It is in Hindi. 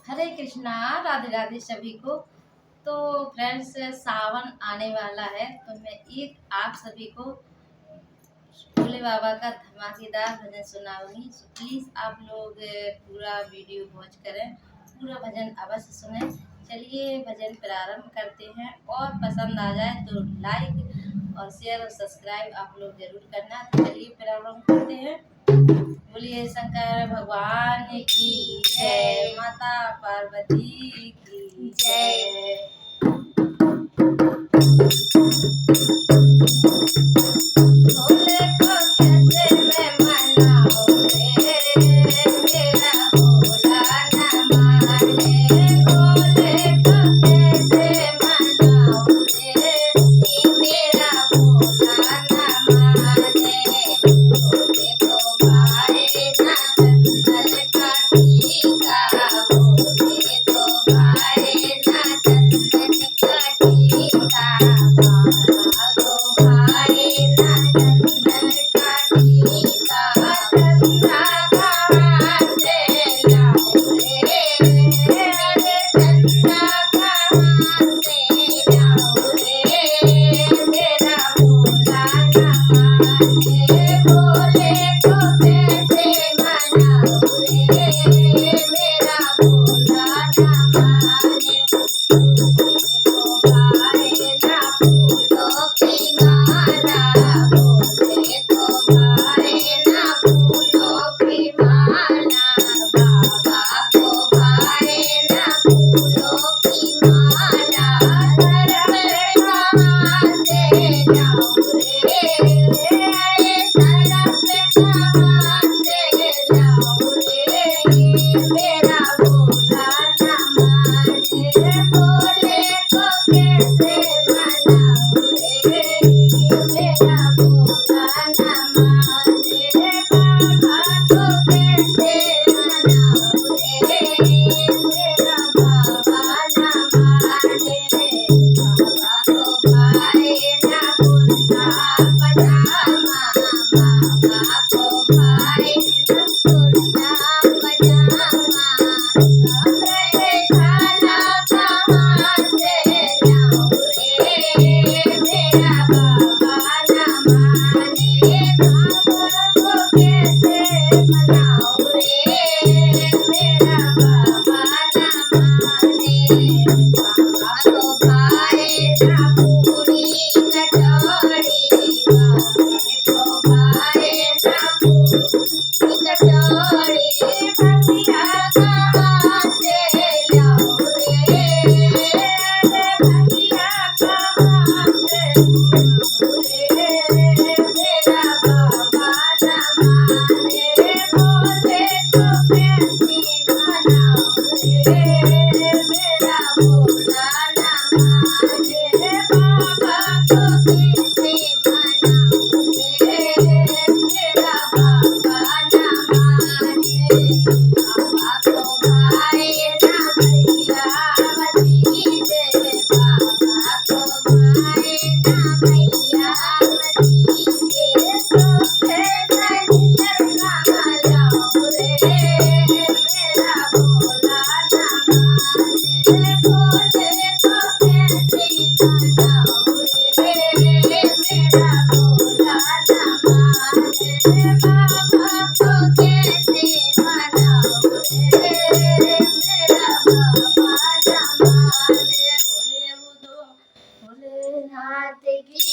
हरे कृष्णा। राधे राधे सभी को। तो फ्रेंड्स, सावन आने वाला है तो मैं एक आप सभी को भोले बाबा का धमाकेदार भजन सुनाऊंगी। सो प्लीज़ आप लोग पूरा वीडियो वॉच करें, पूरा भजन अवश्य सुनें। चलिए भजन प्रारंभ करते हैं, और पसंद आ जाए तो लाइक और शेयर और सब्सक्राइब आप लोग जरूर करना। तो चलिए प्रारंभ करते हैं। बोलिए शंकर भगवान की जय, माता पार्वती की जय। भोले को कैसे मैं मनाऊं रे, मेरा भोला न माने। भोले को कैसे मनाऊं रे, मेरा भोला न माने। भोले को भाए ना चंदन का टीका, भोले को भाए ना चंदन का टीका। बाबा को भाए ना चंदन का टीका। चंदा कहाँ से लाऊं रे, चंदा कहाँ से लाऊं रे, मेरा भोला न माने। भोले को कैसे मनाऊं रे, मेरा भोला न माने। भोले को भाए ना फूलों की माला, भोले को भाए ना फूलों की माला। बाबा को भाए ना फूलों की माला। शरण कहाँ से जाऊं रे, शरण कहाँ से जाऊं रे, मेरा भोला न माने। भोले को कैसे मनाऊं रे, मेरा भोला न माने। बाबा को कैसे मनाऊं रे, मेरा बाबा न माने। बाबा को भाए ना कुर्ता पजामा, बाबा को भाए ना कुर्ता पजामा। शाला कहाँ से लाऊं रे, मेरा बाबा न माने। बाबा को कैसे मनाऊं रे, मेरा बाबा न माने। बाबा को भाए ना पूरी कचौड़ी, बाबा को भाए ना पूरी कचौड़ी। भजिया कहाँ से लाऊं रे, भजिया कहाँ से लाऊं रे, मेरा बाबा न माने। भोले को कैसे मनाऊं रे, मेरा भोला न माने। बाबा को कैसे मनाऊं रे, मेरा बाबा न माने। बाबा को भाए ना भैया भतीजे, बाबा को भाए ना भैया भतीजे। सोते सनियर कहाँ लाऊं रे, मेरा भोला न माने। भोले को कैसे मनाऊं रे, मेरा भोला न माने। बाबा को कैसे मनाऊं रे, मेरा बाबा न माने। भोलेनाथ की